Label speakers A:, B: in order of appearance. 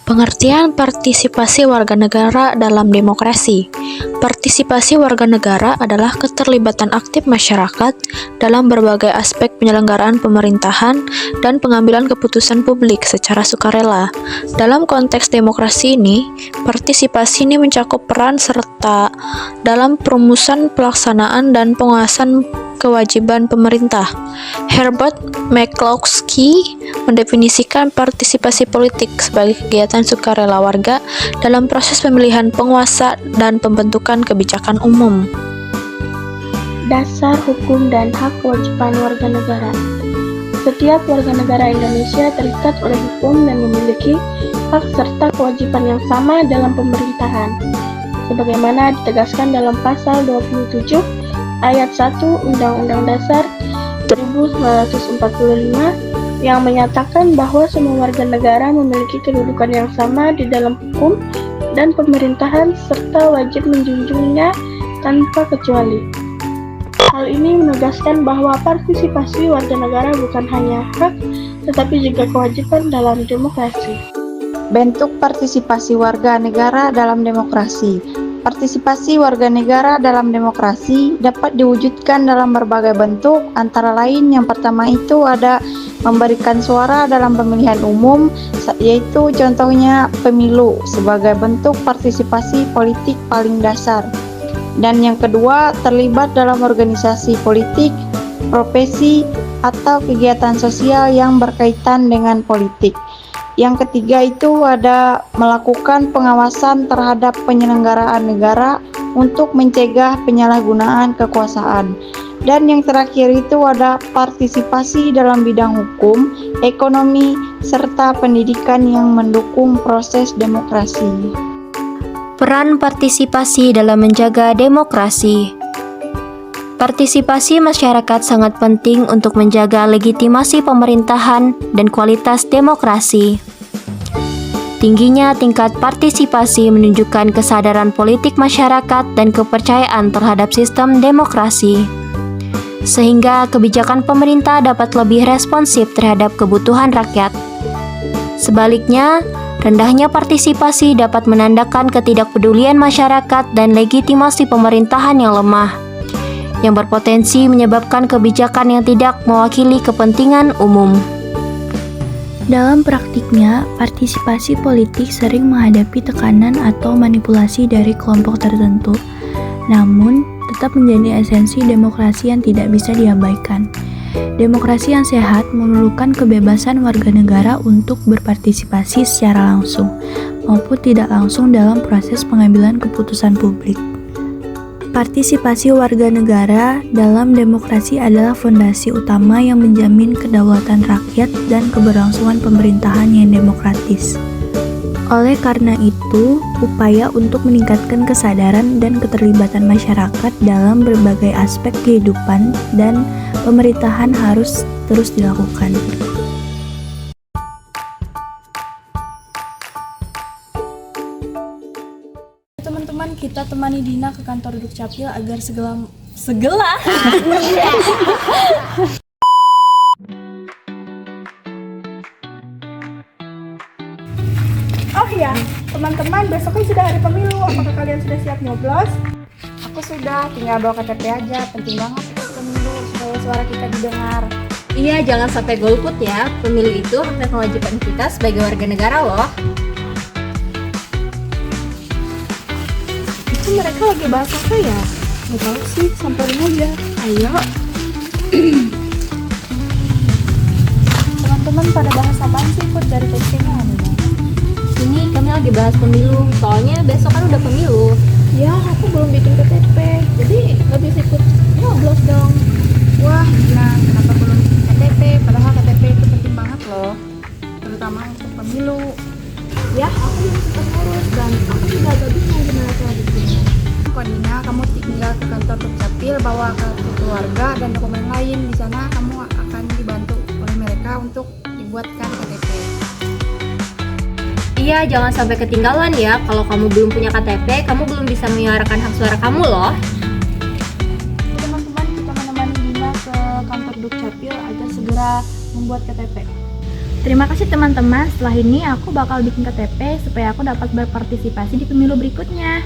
A: Pengertian partisipasi warga negara dalam demokrasi. Partisipasi warga negara adalah keterlibatan aktif masyarakat dalam berbagai aspek penyelenggaraan pemerintahan dan pengambilan keputusan publik secara sukarela. Dalam konteks demokrasi ini, partisipasi ini mencakup peran serta dalam perumusan pelaksanaan dan penguasaan kewajiban pemerintah. Herbert McCloskey mendefinisikan partisipasi politik sebagai kegiatan sukarela warga dalam proses pemilihan penguasa dan pembentukan kebijakan umum.
B: Dasar hukum dan hak kewajiban warga negara. Setiap warga negara Indonesia terikat oleh hukum dan memiliki hak serta kewajiban yang sama dalam pemerintahan, sebagaimana ditegaskan dalam pasal 27 ayat 1 Undang-Undang Dasar 1945 yang menyatakan bahwa semua warga negara memiliki kedudukan yang sama di dalam hukum dan pemerintahan serta wajib menjunjungnya tanpa kecuali. Hal ini menegaskan bahwa partisipasi warga negara bukan hanya hak, tetapi juga kewajiban dalam demokrasi.
C: Bentuk partisipasi warga negara dalam demokrasi. Partisipasi warga negara dalam demokrasi dapat diwujudkan dalam berbagai bentuk, antara lain yang pertama itu ada memberikan suara dalam pemilihan umum, yaitu contohnya pemilu sebagai bentuk partisipasi politik paling dasar. Dan yang kedua, terlibat dalam organisasi politik, profesi, atau kegiatan sosial yang berkaitan dengan politik. Yang ketiga itu ada melakukan pengawasan terhadap penyelenggaraan negara untuk mencegah penyalahgunaan kekuasaan. Dan yang terakhir itu ada partisipasi dalam bidang hukum, ekonomi, serta pendidikan yang mendukung proses demokrasi.
D: Peran partisipasi dalam menjaga demokrasi. Partisipasi masyarakat sangat penting untuk menjaga legitimasi pemerintahan dan kualitas demokrasi. Tingginya tingkat partisipasi menunjukkan kesadaran politik masyarakat dan kepercayaan terhadap sistem demokrasi, sehingga kebijakan pemerintah dapat lebih responsif terhadap kebutuhan rakyat. Sebaliknya, rendahnya partisipasi dapat menandakan ketidakpedulian masyarakat dan legitimasi pemerintahan yang lemah, yang berpotensi menyebabkan kebijakan yang tidak mewakili kepentingan umum.
E: Dalam praktiknya, partisipasi politik sering menghadapi tekanan atau manipulasi dari kelompok tertentu, namun tetap menjadi esensi demokrasi yang tidak bisa diabaikan. Demokrasi yang sehat memerlukan kebebasan warga negara untuk berpartisipasi secara langsung maupun tidak langsung dalam proses pengambilan keputusan publik. Partisipasi warga negara dalam demokrasi adalah fondasi utama yang menjamin kedaulatan rakyat dan keberlangsungan pemerintahan yang demokratis. Oleh karena itu, upaya untuk meningkatkan kesadaran dan keterlibatan masyarakat dalam berbagai aspek kehidupan dan pemerintahan harus terus dilakukan.
F: Teman-teman, kita temani Dina ke kantor Dukcapil agar segala Oh iya, teman-teman, besoknya sudah hari pemilu. Apakah kalian sudah siap nyoblos?
G: Aku sudah, tinggal bawa KTP aja. Penting banget ikut pemilu supaya suara kita didengar.
H: Iya, jangan sampai golput ya. Pemilu itu hak dan kewajiban kita sebagai warga negara loh.
F: Itu mereka lagi bahas apa ya? Nggak tahu sih, samperin aja. Ayo. Teman-teman pada bahas apaan sih? Ikut cari testingnya ada dong.
H: Ini kami lagi bahas pemilu, soalnya besok kan udah pemilu.
F: Ya, aku belum bikin KTP, jadi nggak bisa ikut nyoblos dong.
G: Wah, nah kenapa belum bikin KTP? Padahal KTP itu penting banget loh, terutama untuk pemilu.
F: Ya, aku belum sempat ngurus dan aku juga agak bingung gimana cara bikinnya.
G: Kok Dina, kamu tinggal ke kantor Dukcapil, bawa kartu keluarga dan dokumen lain. Di sana kamu akan dibantu oleh mereka untuk dibuatkan KTP.
H: Iya, jangan sampai ketinggalan ya. Kalau kamu belum punya KTP, kamu belum bisa menyuarakan hak suara kamu loh.
F: Teman-teman, kita menemani Dina ke kantor Dukcapil agar segera membuat KTP.
E: Terima kasih teman-teman, setelah ini aku bakal bikin KTP supaya aku dapat berpartisipasi di pemilu berikutnya.